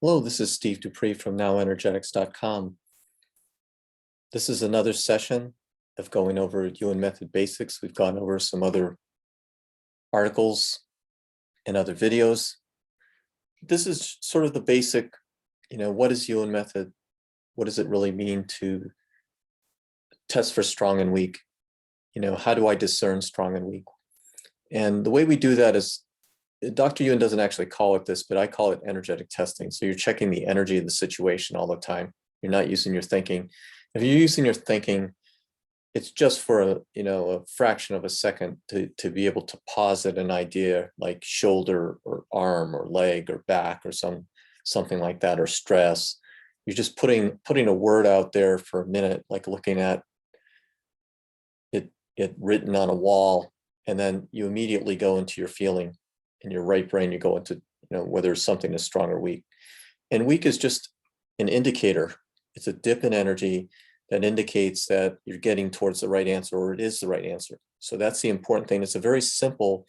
Hello, this is Steve Dupree from NowEnergetics.com. This is another session of going over YUEN Method basics. We've gone over some other articles and other videos. This is sort of the basic, what is YUEN Method? What does it really mean to test for strong and weak? How do I discern strong and weak? And the way we do that is, Dr. Yuen doesn't actually call it this, but I call it energetic testing. So you're checking the energy of the situation all the time. You're not using your thinking. If you're using your thinking, it's just for a fraction of a second to be able to posit an idea like shoulder or arm or leg or back or something like that, or stress. You're just putting a word out there for a minute, like looking at it written on a wall, and then you immediately go into your feeling. In your right brain, you go into whether something is strong or weak. And weak is just an indicator. It's a dip in energy that indicates that you're getting towards the right answer, or it is the right answer. So that's the important thing. It's a very simple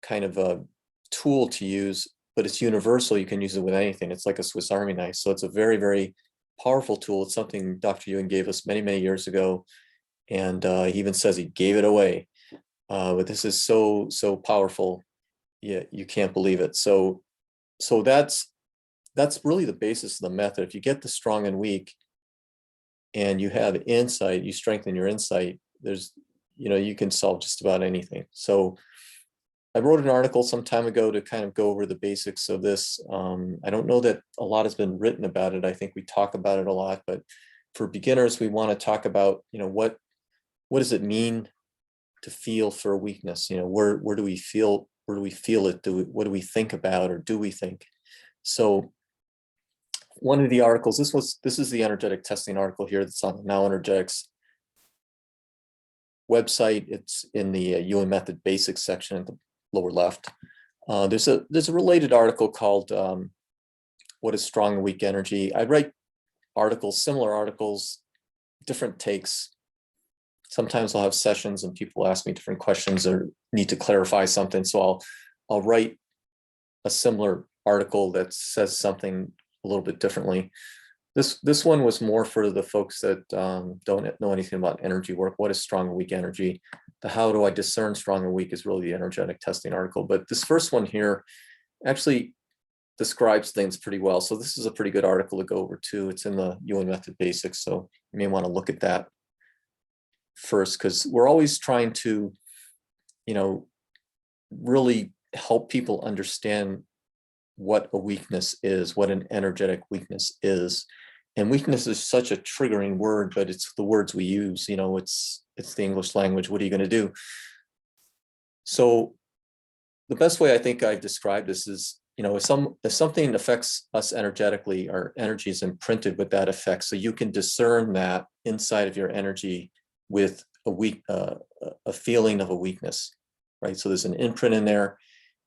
kind of a tool to use, but it's universal. You can use it with anything. It's like a Swiss Army knife. So it's a very, very powerful tool. It's something Dr. Yuen gave us many, many years ago. And he even says he gave it away. But this is so powerful. Yeah, you can't believe it. So that's really the basis of the method. If you get the strong and weak and you have insight, you strengthen your insight, you can solve just about anything. So I wrote an article some time ago to kind of go over the basics of this. I don't know that a lot has been written about it. I think we talk about it a lot, but for beginners, we want to talk about, what does it mean to feel for a weakness? Where do we feel? Where do we feel it? What do we think about, or do we think? So one of the articles, this is the energetic testing article here that's on the NowEnergetics website. It's in the YUEN Method basics section at the lower left. There's a related article called What is Strong and Weak Energy? I write articles, similar articles, different takes. Sometimes I'll have sessions and people ask me different questions or need to clarify something. So I'll write a similar article that says something a little bit differently. This one was more for the folks that don't know anything about energy work. What is strong and weak energy? The how do I discern strong and weak is really the energetic testing article. But this first one here actually describes things pretty well. So this is a pretty good article to go over too. It's in the YUEN Method basics. So you may want to look at that first, because we're always trying to, really help people understand what a weakness is, what an energetic weakness is. And weakness is such a triggering word, but it's the words we use, it's the English language. What are you going to do? So the best way I think I've described this is, if something affects us energetically, our energy is imprinted with that effect. So you can discern that inside of your energy with a feeling of a weakness, right? So there's an imprint in there.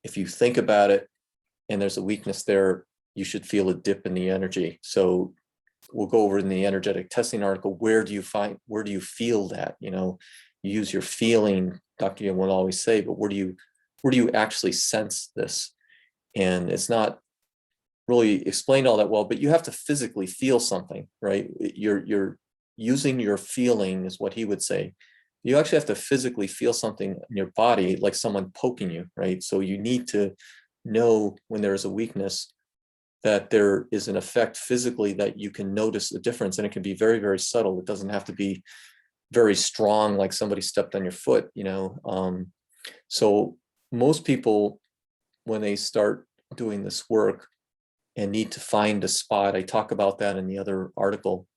If you think about it and there's a weakness there, you should feel a dip in the energy. So we'll go over in the energetic testing article, where do you feel that? You use your feeling, Dr. Yuen will always say, but where do you actually sense this? And it's not really explained all that well, but you have to physically feel something, right? You're using your feeling is what he would say. You actually have to physically feel something in your body, like someone poking you, right? So you need to know when there is a weakness that there is an effect physically that you can notice a difference, and it can be very, very subtle. It doesn't have to be very strong, like somebody stepped on your foot, So most people, when they start doing this work and need to find a spot, I talk about that in the other article,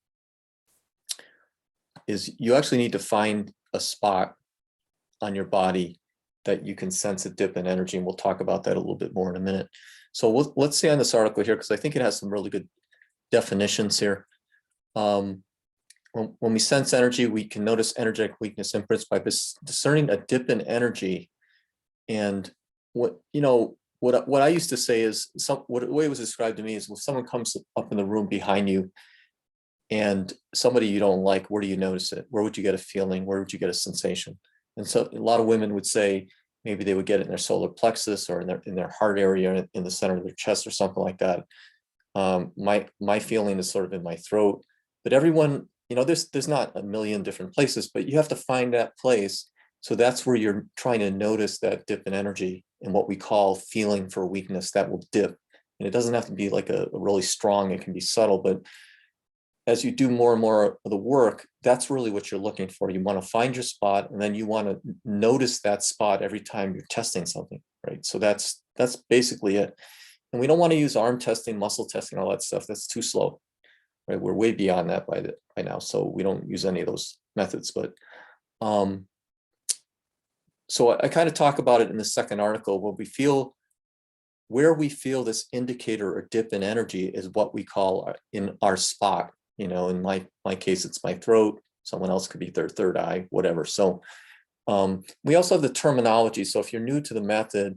is you actually need to find a spot on your body that you can sense a dip in energy. And we'll talk about that a little bit more in a minute. So let's stay on this article here, because I think it has some really good definitions here. When we sense energy, we can notice energetic weakness imprints by discerning a dip in energy. And what I used to say is, the way it was described to me is, when someone comes up in the room behind you and somebody you don't like, where do you notice it? Where would you get a feeling? Where would you get a sensation? And so a lot of women would say maybe they would get it in their solar plexus, or in their heart area, in the center of their chest, or something like that. My feeling is sort of in my throat, but everyone, there's not a million different places, but you have to find that place. So that's where you're trying to notice that dip in energy and what we call feeling for weakness that will dip. And it doesn't have to be like a really strong, it can be subtle, but as you do more and more of the work, that's really what you're looking for. You want to find your spot, and then you want to notice that spot every time you're testing something, right? So that's basically it. And we don't want to use arm testing, muscle testing, all that stuff. That's too slow, right? We're way beyond that by now, so we don't use any of those methods. But so I kind of talk about it in the second article. Where we feel this indicator or dip in energy is what we call in our spot. In my case, it's my throat. Someone else could be their third eye, whatever. So we also have the terminology. So if you're new to the method,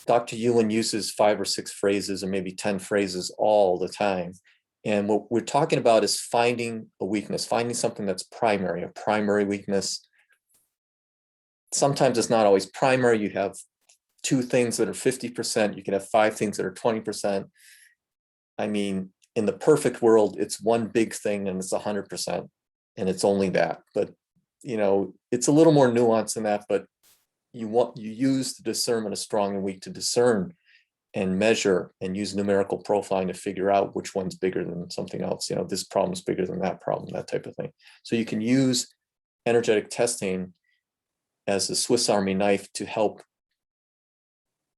Dr. YUEN uses 5 or 6 phrases or maybe 10 phrases all the time. And what we're talking about is finding a weakness, finding something that's primary, a primary weakness. Sometimes it's not always primary. You have 2 things that are 50%. You can have 5 things that are 20%. I mean, in the perfect world, it's one big thing and it's 100%, and it's only that. But it's a little more nuanced than that. But you use the discernment of strong and weak to discern and measure and use numerical profiling to figure out which one's bigger than something else. This problem is bigger than that problem, that type of thing. So you can use energetic testing as a Swiss Army knife to help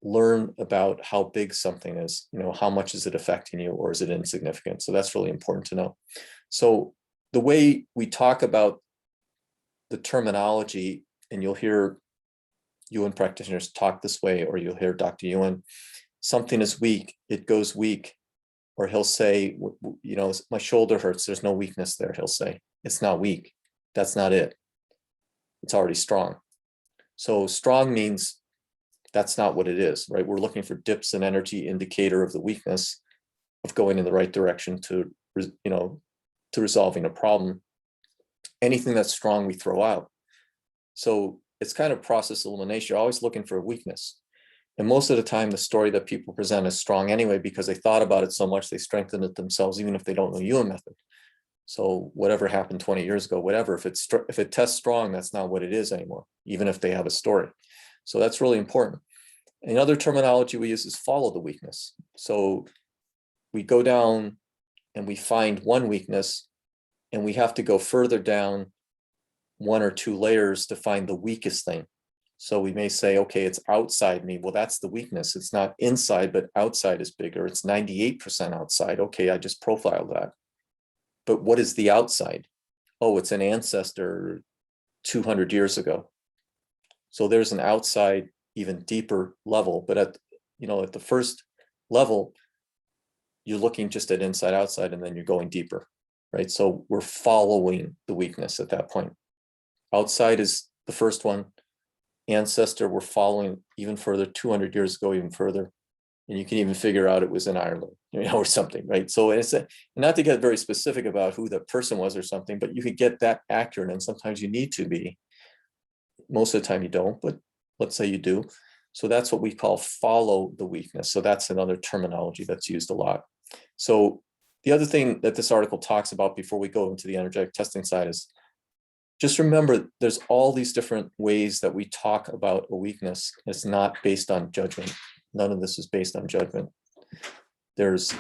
learn about how big something is. How much is it affecting you, or is it insignificant? So that's really important to know. So the way we talk about the terminology, and you'll hear YUEN practitioners talk this way, or you'll hear Dr. YUEN, something is weak, it goes weak. Or he'll say, my shoulder hurts, there's no weakness there. He'll say, it's not weak. That's not it. It's already strong. So strong means that's not what it is, right? We're looking for dips in energy, indicator of the weakness of going in the right direction to resolving a problem. Anything that's strong, we throw out. So it's kind of process elimination. You're always looking for a weakness. And most of the time, the story that people present is strong anyway, because they thought about it so much, they strengthened it themselves, even if they don't know YUEN method. So whatever happened 20 years ago, whatever, if it tests strong, that's not what it is anymore, even if they have a story. So that's really important. Another terminology we use is follow the weakness. So we go down and we find one weakness, and we have to go further down 1 or 2 layers to find the weakest thing. So we may say, okay, it's outside me. Well, that's the weakness. It's not inside, but outside is bigger. It's 98% outside. Okay, I just profiled that. But what is the outside? Oh, it's an ancestor 200 years ago. So there's an outside, even deeper level. But at the first level, you're looking just at inside, outside, and then you're going deeper, right? So we're following the weakness at that point. Outside is the first one. Ancestor, we're following even further, 200 years ago, even further. And you can even figure out it was in Ireland, or something, right? So it's not to get very specific about who the person was or something, but you could get that accurate. And sometimes you need to be. Most of the time you don't, but let's say you do. So that's what we call follow the weakness. So that's another terminology that's used a lot. So the other thing that this article talks about before we go into the energetic testing side is just remember there's all these different ways that we talk about a weakness. It's not based on judgment. None of this is based on judgment. There's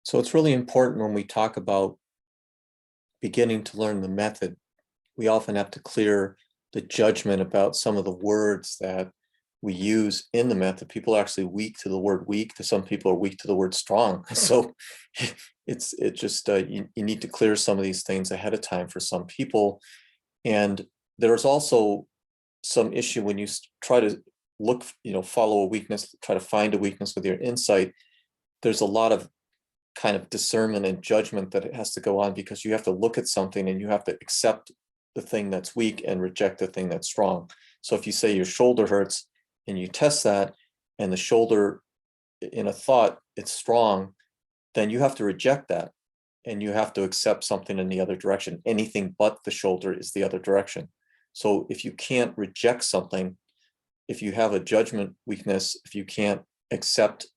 so it's really important when we talk about beginning to learn the method, we often have to clear the judgment about some of the words that we use in the method. People are actually weak to the word weak. Some people are weak to the word strong. So you need to clear some of these things ahead of time for some people. And there's also some issue when you try to look, follow a weakness, try to find a weakness with your insight. There's a lot of kind of discernment and judgment that it has to go on, because you have to look at something and you have to accept the thing that's weak and reject the thing that's strong. So if you say your shoulder hurts and you test that, and the shoulder in a thought, it's strong, then you have to reject that and you have to accept something in the other direction. Anything but the shoulder is the other direction. So if you can't reject something, if you have a judgment weakness, if you can't accept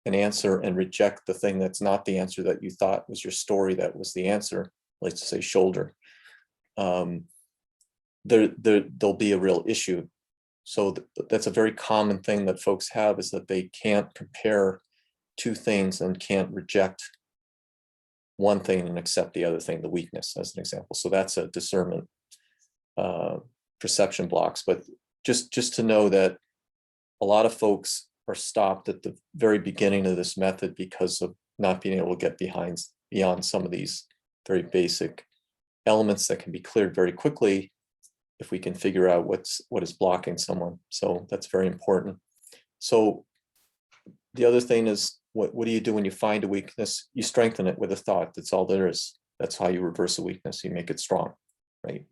an answer and reject the thing that's not the answer that you thought was your story that was the answer, let's say shoulder, there'll be a real issue. So that's a very common thing that folks have, is that they can't compare two things and can't reject one thing and accept the other thing, the weakness, as an example. So that's a discernment perception blocks. But just to know that a lot of folks are stopped at the very beginning of this method because of not being able to get beyond some of these very basic elements that can be cleared very quickly if we can figure out what is blocking someone. So that's very important. So the other thing is, what do you do when you find a weakness? You strengthen it with a thought. That's all there is. That's how you reverse a weakness. You make it strong, right?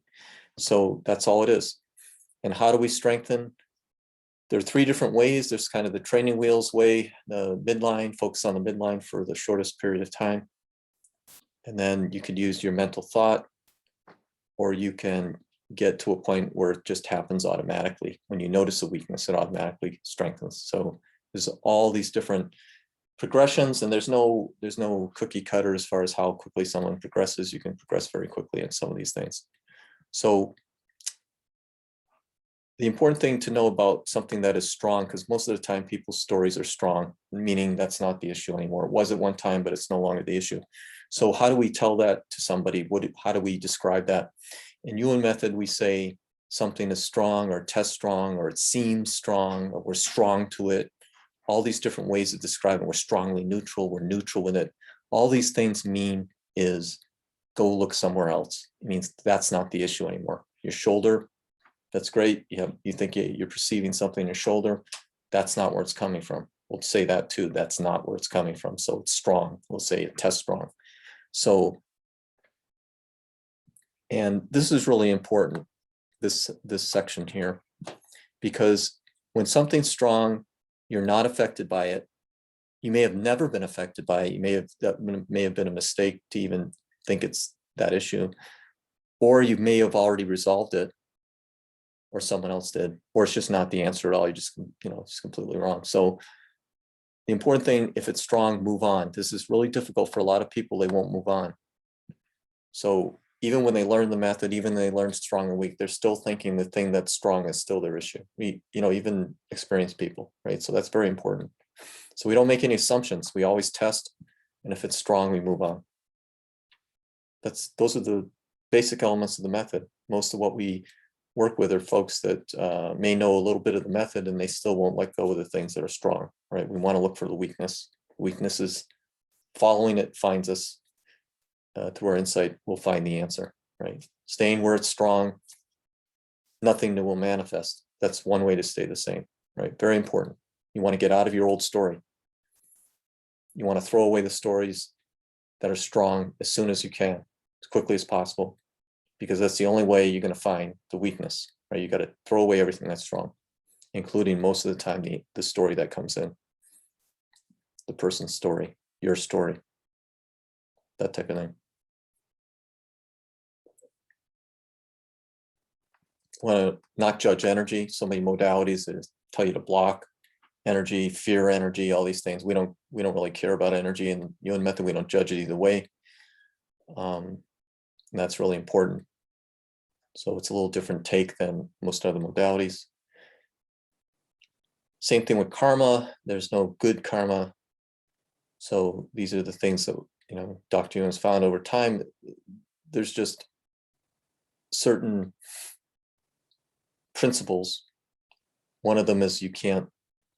So that's all it is. And how do we strengthen? There are three different ways. There's kind of the training wheels way, the midline, focus on the midline for the shortest period of time. And then you could use your mental thought, or you can get to a point where it just happens automatically. When you notice a weakness, it automatically strengthens. So there's all these different progressions, and there's no cookie cutter as far as how quickly someone progresses. You can progress very quickly in some of these things. So the important thing to know about something that is strong, because most of the time people's stories are strong, meaning that's not the issue anymore. It was at one time, but it's no longer the issue. So how do we tell that to somebody? How do we describe that? In YUEN Method, we say something is strong, or test strong, or it seems strong, or we're strong to it. All these different ways of describing. We're strongly neutral, we're neutral with it. All these things mean is go look somewhere else. It means that's not the issue anymore. Your shoulder, that's great. You think you're perceiving something in your shoulder. That's not where it's coming from. We'll say that too. That's not where it's coming from. So it's strong. We'll say test strong. So, and this is really important, this section here, because when something's strong, you're not affected by it. You may have never been affected by it. That may have been a mistake to even think it's that issue, or you may have already resolved it, or someone else did, or it's just not the answer at all. You just, it's completely wrong. So the important thing, if it's strong, move on. This is really difficult for a lot of people. They won't move on. So even when they learn the method, even when they learn strong and weak, they're still thinking the thing that's strong is still their issue. Even experienced people, right? So that's very important. So we don't make any assumptions. We always test, and if it's strong, we move on. Those are the basic elements of the method. Most of what we work with are folks that may know a little bit of the method, and they still won't let go of the things that are strong, right? We want to look for the weakness. Weaknesses, following it finds us through our insight. We'll find the answer, right? Staying where it's strong, nothing new will manifest. That's one way to stay the same, right? Very important. You want to get out of your old story. You want to throw away the stories that are strong as soon as you can, as quickly as possible, because that's the only way you're going to find the weakness, right? You got to throw away everything that's strong, including most of the time the story that comes in, the person's story, your story, that type of thing. Want to not judge energy. So many modalities that tell you to block energy, fear energy, all these things. We don't really care about energy. In YUEN Method, we don't judge it either way. And that's really important. So it's a little different take than most other modalities. Same thing with karma. There's no good karma. So these are the things that Dr. Yuen's found over time. There's just certain principles. One of them is you can't,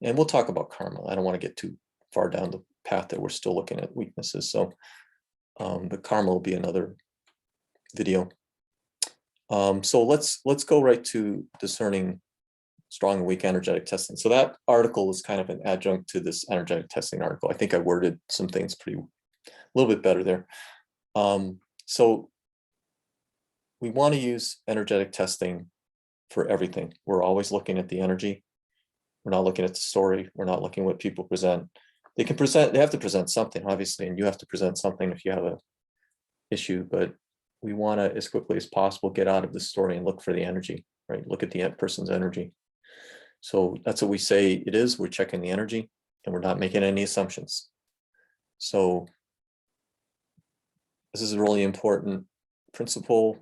and we'll talk about karma. I don't want to get too far down the path that we're still looking at weaknesses. So, but karma will be another video. So let's go right to discerning strong and weak energetic testing. So that article is kind of an adjunct to this energetic testing article. I think I worded some things a little bit better there. So we want to use energetic testing for everything. We're always looking at the energy. We're not looking at the story. We're not looking at what people present. They have to present something, obviously, and you have to present something if you have an issue, but we want to, as quickly as possible, get out of the story and look for the energy, right? Look at the person's energy. So that's what we say it is. We're checking the energy and we're not making any assumptions. So this is a really important principle.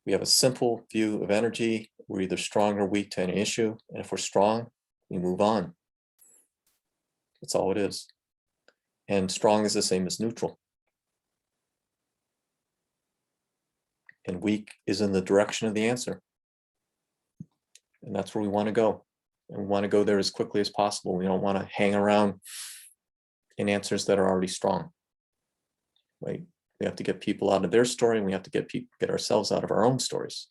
We have a simple view of energy. We're either strong or weak to any issue. And if we're strong, we move on. That's all it is. And strong is the same as neutral. And weak is in the direction of the answer. And that's where we want to go. And we want to go there as quickly as possible. We don't want to hang around in answers that are already strong, right? We have to get people out of their story, and we have to get ourselves out of our own stories.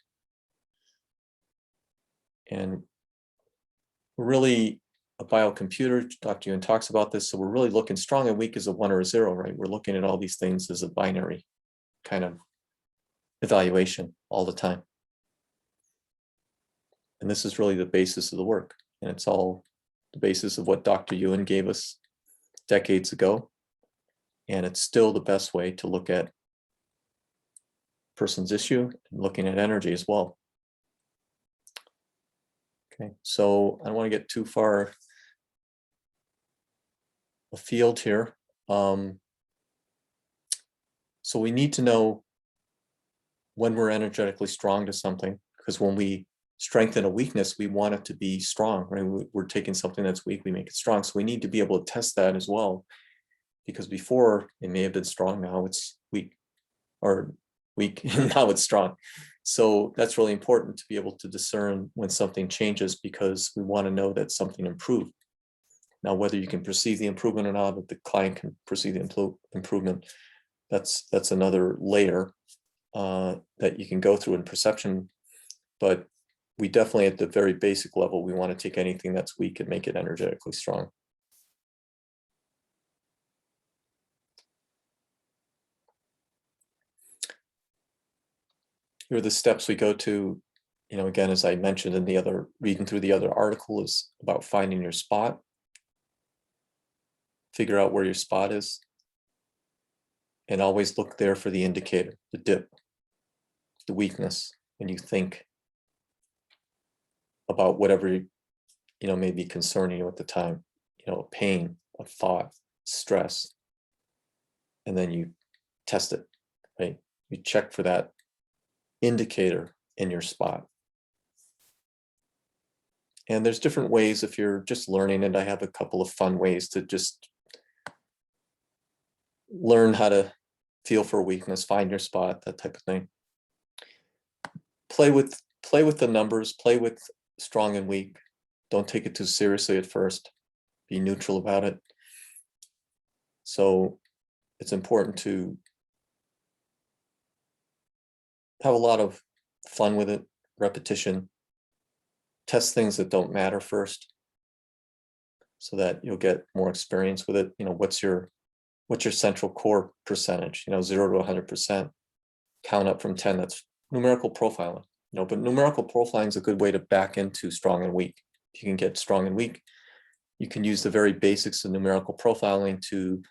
And we're really a biocomputer. Dr. Yuen talks about this. So we're really looking strong and weak as a 1 or a 0, right? We're looking at all these things as a binary kind of evaluation all the time. And this is really the basis of the work. And it's all the basis of what Dr. Yuen gave us decades ago. And it's still the best way to look at person's issue and looking at energy as well. Okay, so I don't want to get too far afield here. So we need to know when we're energetically strong to something, because when we strengthen a weakness, we want it to be strong, right? We're taking something that's weak, we make it strong. So we need to be able to test that as well, because before it may have been strong, now it's weak, or weak, now it's strong. So that's really important to be able to discern when something changes, because we want to know that something improved. Now, whether you can perceive the improvement or not, if the client can perceive the improvement, that's another layer that you can go through in perception. But we definitely, at the very basic level, we want to take anything that's weak and make it energetically strong. Here are the steps we go to. You know, again, as I mentioned in the other, reading through the other article, is about finding your spot. Figure out where your spot is. And always look there for the indicator, the dip, the weakness, when you think about whatever, you know, may be concerning you at the time, you know, pain, a thought, stress. And then you test it, right? You check for that indicator in your spot. And there's different ways if you're just learning, and I have a couple of fun ways to just learn how to feel for a weakness, find your spot, that type of thing. Play with the numbers, play with strong and weak. Don't take it too seriously at first. Be neutral about it. So it's important to have a lot of fun with it, repetition. Test things that don't matter first, so that you'll get more experience with it. You know, what's your central core percentage? You know, 0 to 100%. Count up from 10. That's numerical profiling. You know, but numerical profiling is a good way to back into strong and weak. If you can get strong and weak, you can use the very basics of numerical profiling to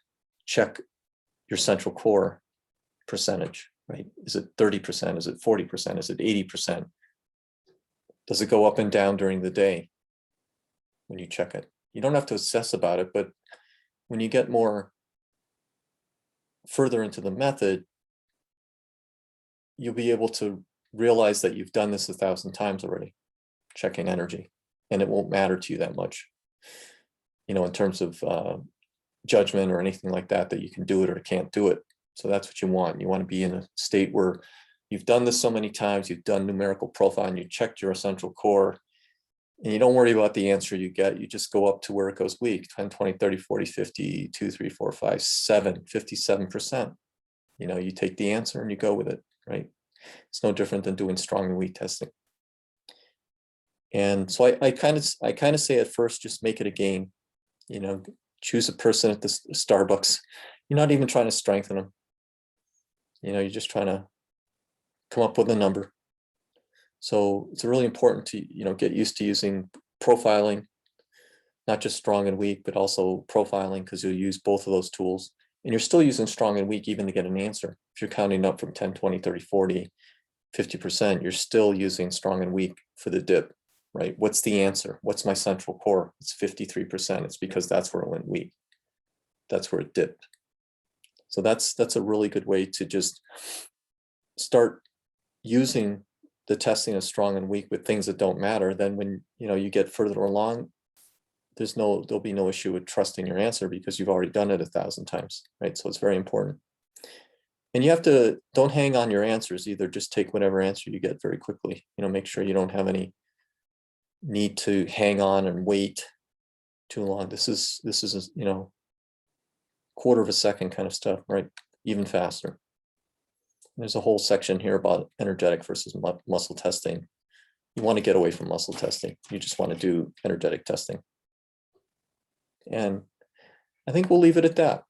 check your central core percentage, right? Is it 30%? Is it 40%? Is it 80%? Does it go up and down during the day when you check it? You don't have to obsess about it, but when you get more further into the method, you'll be able to realize that you've done this 1,000 times already, checking energy, and it won't matter to you that much, you know, in terms of judgment or anything like that, that you can do it or can't do it. So that's what you want. You want to be in a state where you've done this so many times, you've done numerical profiling, you checked your essential core, and you don't worry about the answer you get. You just go up to where it goes weak, 10, 20, 30, 40, 50, 2, 3, 4, 5, 7, 57%. You know, you take the answer and you go with it, right? It's no different than doing strong and weak testing. And so I kind of say at first, just make it a game. You know, choose a person at the Starbucks. You're not even trying to strengthen them. You know, you're just trying to come up with a number. So it's really important to, you know, get used to using profiling, not just strong and weak, but also profiling, because you'll use both of those tools. And you're still using strong and weak even to get an answer. If you're counting up from 10, 20, 30, 40, 50%, you're still using strong and weak for the dip, right? What's the answer? What's my central core? It's 53%. It's because that's where it went weak. That's where it dipped. So that's a really good way to just start using the testing of strong and weak with things that don't matter. Then when you get further along, there'll be no issue with trusting your answer because you've already done it 1,000 times, right? So it's very important. And you don't hang on your answers either. Just take whatever answer you get very quickly. Make sure you don't have any need to hang on and wait too long. This is quarter of a second kind of stuff, right? Even faster. There's a whole section here about energetic versus muscle testing. You want to get away from muscle testing. You just want to do energetic testing. And I think we'll leave it at that.